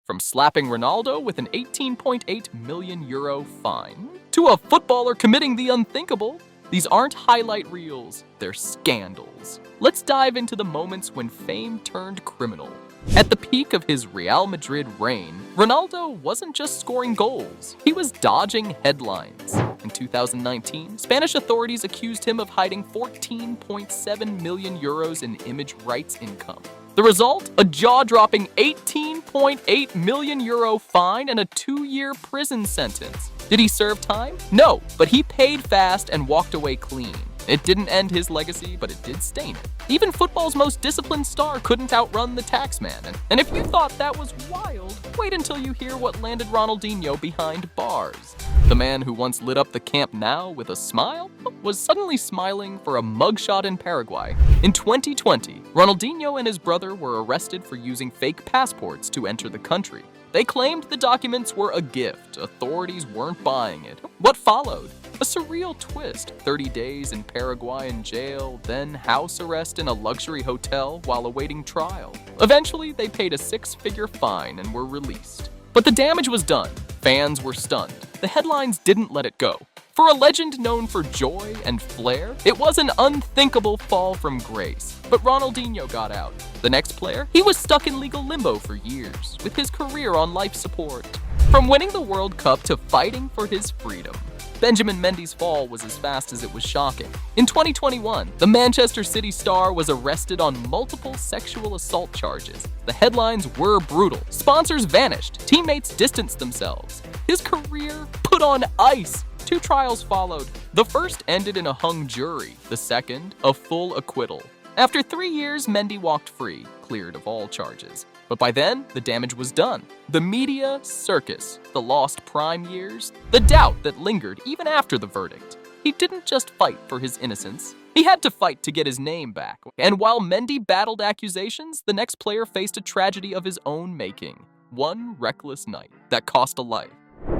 From slapping Ronaldo with an €18.8 million fine, to a footballer committing the unthinkable, these aren't highlight reels, they're scandals. Let's dive into the moments when fame turned criminal. At the peak of his Real Madrid reign, Ronaldo wasn't just scoring goals, he was dodging headlines. In 2019, Spanish authorities accused him of hiding €14.7 million in image rights income. The result? A jaw-dropping €18.8 million fine and a 2-year prison sentence. Did he serve time? No, but he paid fast and walked away clean. It didn't end his legacy, but it did stain it. Even football's most disciplined star couldn't outrun the taxman. And if you thought that was wild, wait until you hear what landed Ronaldinho behind bars. The man who once lit up the Camp Nou with a smile was suddenly smiling for a mugshot in Paraguay. In 2020, Ronaldinho and his brother were arrested for using fake passports to enter the country. They claimed the documents were a gift. Authorities weren't buying it. What followed? A surreal twist. 30 days in Paraguayan jail, then house arrest in a luxury hotel while awaiting trial. Eventually, they paid a 6-figure fine and were released. But the damage was done. Fans were stunned. The headlines didn't let it go. For a legend known for joy and flair, it was an unthinkable fall from grace. But Ronaldinho got out. The next player? He was stuck in legal limbo for years, with his career on life support. From winning the World Cup to fighting for his freedom, Benjamin Mendy's fall was as fast as it was shocking. In 2021, the Manchester City star was arrested on multiple sexual assault charges. The headlines were brutal. Sponsors vanished. Teammates distanced themselves. His career put on ice. 2 trials followed. The first ended in a hung jury. The second, a full acquittal. After 3 years, Mendy walked free, cleared of all charges. But by then, the damage was done. The media circus, the lost prime years, the doubt that lingered even after the verdict. He didn't just fight for his innocence. He had to fight to get his name back. And while Mendy battled accusations, the next player faced a tragedy of his own making. One reckless night that cost a life.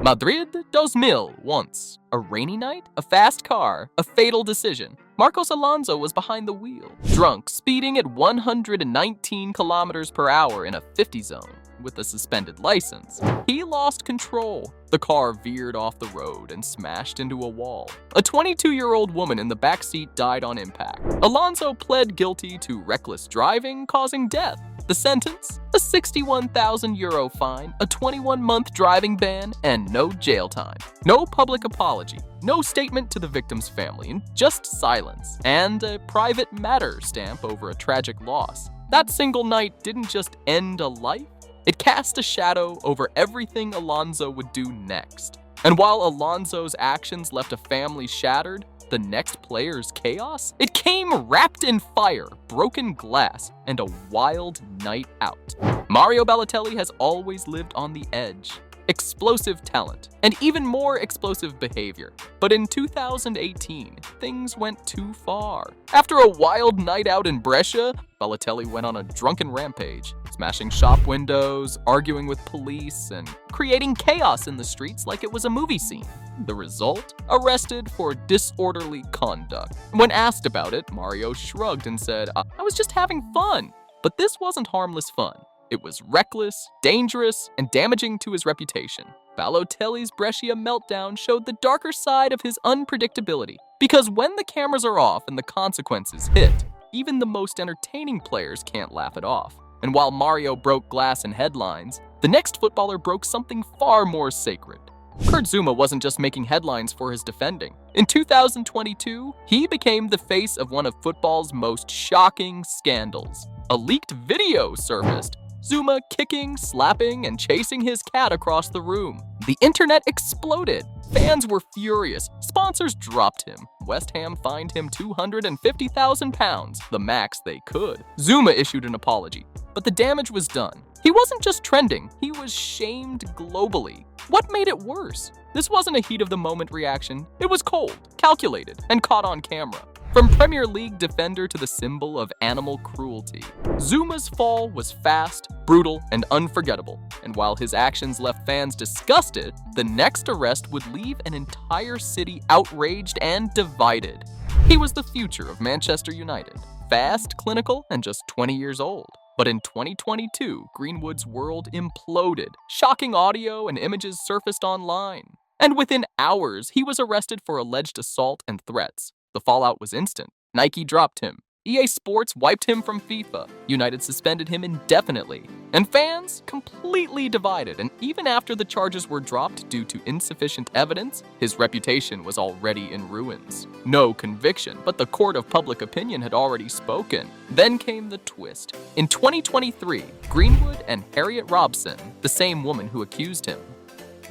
Madrid 2000 once. A rainy night, a fast car, a fatal decision. Marcos Alonso was behind the wheel, drunk, speeding at 119 kilometers per hour in a 50 zone with a suspended license. He lost control. The car veered off the road and smashed into a wall. A 22-year-old woman in the backseat died on impact. Alonso pled guilty to reckless driving causing death. The sentence? A €61,000 fine, a 21-month driving ban, and no jail time. No public apology, no statement to the victim's family, just silence, and a private matter stamp over a tragic loss. That single night didn't just end a life, it cast a shadow over everything Alonso would do next. And while Alonso's actions left a family shattered, the next player's chaos? It came wrapped in fire, broken glass, and a wild night out. Mario Balotelli has always lived on the edge. Explosive talent, and even more explosive behavior. But in 2018, things went too far. After a wild night out in Brescia, Balotelli went on a drunken rampage, smashing shop windows, arguing with police, and creating chaos in the streets like it was a movie scene. The result? Arrested for disorderly conduct. When asked about it, Mario shrugged and said, "I was just having fun." But this wasn't harmless fun. It was reckless, dangerous, and damaging to his reputation. Balotelli's Brescia meltdown showed the darker side of his unpredictability. Because when the cameras are off and the consequences hit, even the most entertaining players can't laugh it off. And while Mario broke glass in headlines, the next footballer broke something far more sacred. Kurt Zouma wasn't just making headlines for his defending. In 2022, he became the face of one of football's most shocking scandals. A leaked video surfaced. Zouma kicking, slapping, and chasing his cat across the room. The internet exploded. Fans were furious. Sponsors dropped him. West Ham fined him £250,000, the max they could. Zouma issued an apology, but the damage was done. He wasn't just trending, he was shamed globally. What made it worse? This wasn't a heat-of-the-moment reaction. It was cold, calculated, and caught on camera. From Premier League defender to the symbol of animal cruelty, Zouma's fall was fast, brutal, and unforgettable. And while his actions left fans disgusted, the next arrest would leave an entire city outraged and divided. He was the future of Manchester United. Fast, clinical, and just 20 years old. But in 2022, Greenwood's world imploded. Shocking audio and images surfaced online. And within hours, he was arrested for alleged assault and threats. The fallout was instant. Nike dropped him. EA Sports wiped him from FIFA. United suspended him indefinitely. And fans completely divided, and even after the charges were dropped due to insufficient evidence, his reputation was already in ruins. No conviction, but the court of public opinion had already spoken. Then came the twist. In 2023, Greenwood and Harriet Robson, the same woman who accused him,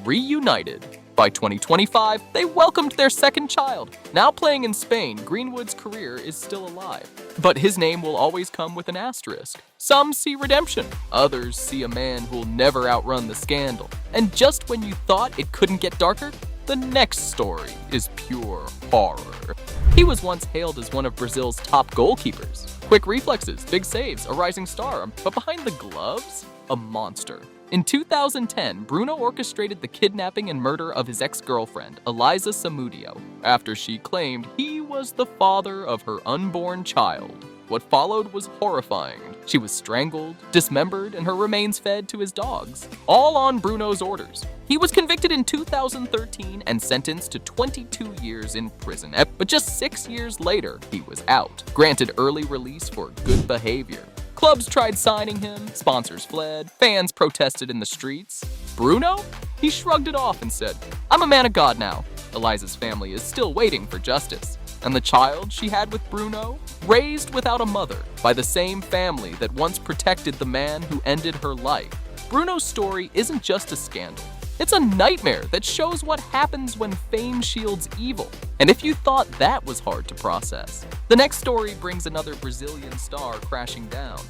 reunited. By 2025, they welcomed their second child. Now playing in Spain, Greenwood's career is still alive. But his name will always come with an asterisk. Some see redemption, others see a man who'll never outrun the scandal. And just when you thought it couldn't get darker, the next story is pure horror. He was once hailed as one of Brazil's top goalkeepers. Quick reflexes, big saves, a rising star, but behind the gloves, a monster. In 2010, Bruno orchestrated the kidnapping and murder of his ex-girlfriend, Eliza Samudio, after she claimed he was the father of her unborn child. What followed was horrifying. She was strangled, dismembered, and her remains fed to his dogs, all on Bruno's orders. He was convicted in 2013 and sentenced to 22 years in prison, but just 6 years later, he was out, granted early release for good behavior. Clubs tried signing him, sponsors fled, fans protested in the streets. Bruno? He shrugged it off and said, "I'm a man of God now." Eliza's family is still waiting for justice. And the child she had with Bruno? Raised without a mother by the same family that once protected the man who ended her life. Bruno's story isn't just a scandal. It's a nightmare that shows what happens when fame shields evil. And if you thought that was hard to process, the next story brings another Brazilian star crashing down.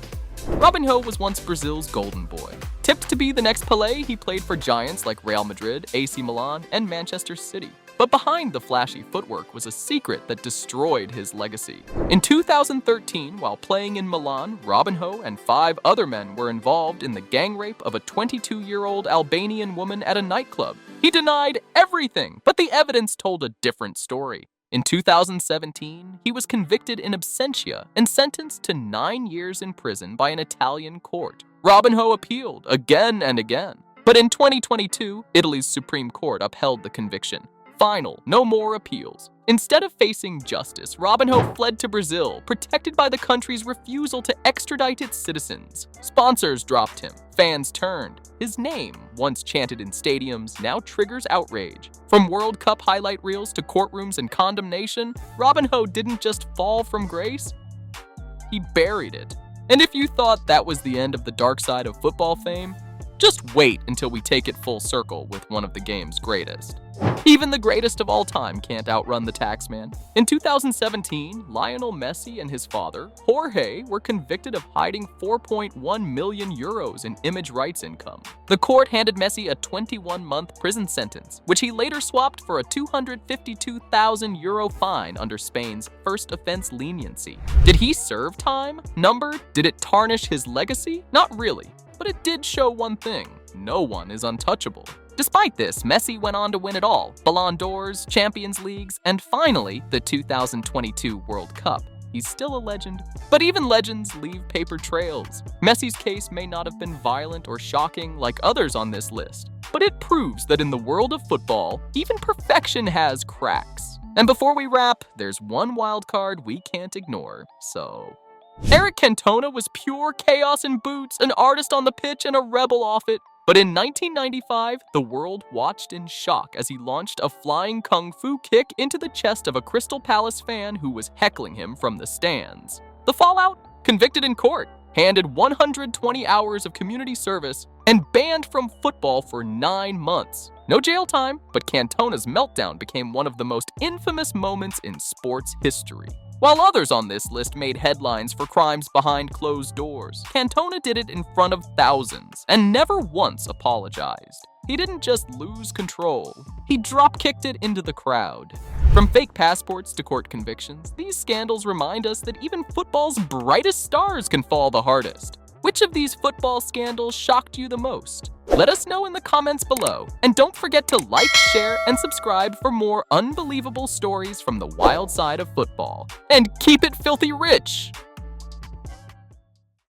Robinho was once Brazil's golden boy. Tipped to be the next Pelé, he played for giants like Real Madrid, AC Milan, and Manchester City. But behind the flashy footwork was a secret that destroyed his legacy. In 2013, while playing in Milan, Robinho and 5 other men were involved in the gang rape of a 22-year-old Albanian woman at a nightclub. He denied everything, but the evidence told a different story. In 2017, he was convicted in absentia and sentenced to 9 years in prison by an Italian court. Robinho appealed again and again. But in 2022, Italy's Supreme Court upheld the conviction. Final, no more appeals. Instead of facing justice, Robinho fled to Brazil, protected by the country's refusal to extradite its citizens. Sponsors dropped him. Fans turned. His name, once chanted in stadiums, now triggers outrage. From World Cup highlight reels to courtrooms and condemnation, Robinho didn't just fall from grace, he buried it. And if you thought that was the end of the dark side of football fame, just wait until we take it full circle with one of the game's greatest. Even the greatest of all time can't outrun the taxman. In 2017, Lionel Messi and his father, Jorge, were convicted of hiding 4.1 million euros in image rights income. The court handed Messi a 21-month prison sentence, which he later swapped for a 252,000 euro fine under Spain's first offense leniency. Did he serve time? Numbered? Did it tarnish his legacy? Not really. But it did show one thing: no one is untouchable. Despite this, Messi went on to win it all: Ballon d'Ors, Champions Leagues, and finally, the 2022 World Cup. He's still a legend. But even legends leave paper trails. Messi's case may not have been violent or shocking like others on this list, but it proves that in the world of football, even perfection has cracks. And before we wrap, there's one wild card we can't ignore, so... Eric Cantona was pure chaos in boots, an artist on the pitch and a rebel off it. But in 1995, the world watched in shock as he launched a flying kung fu kick into the chest of a Crystal Palace fan who was heckling him from the stands. The fallout? Convicted in court, handed 120 hours of community service, and banned from football for 9 months. No jail time, but Cantona's meltdown became one of the most infamous moments in sports history. While others on this list made headlines for crimes behind closed doors, Cantona did it in front of thousands and never once apologized. He didn't just lose control, he drop-kicked it into the crowd. From fake passports to court convictions, these scandals remind us that even football's brightest stars can fall the hardest. Which of these football scandals shocked you the most? Let us know in the comments below, and don't forget to like, share, and subscribe for more unbelievable stories from the wild side of football. And keep it filthy rich!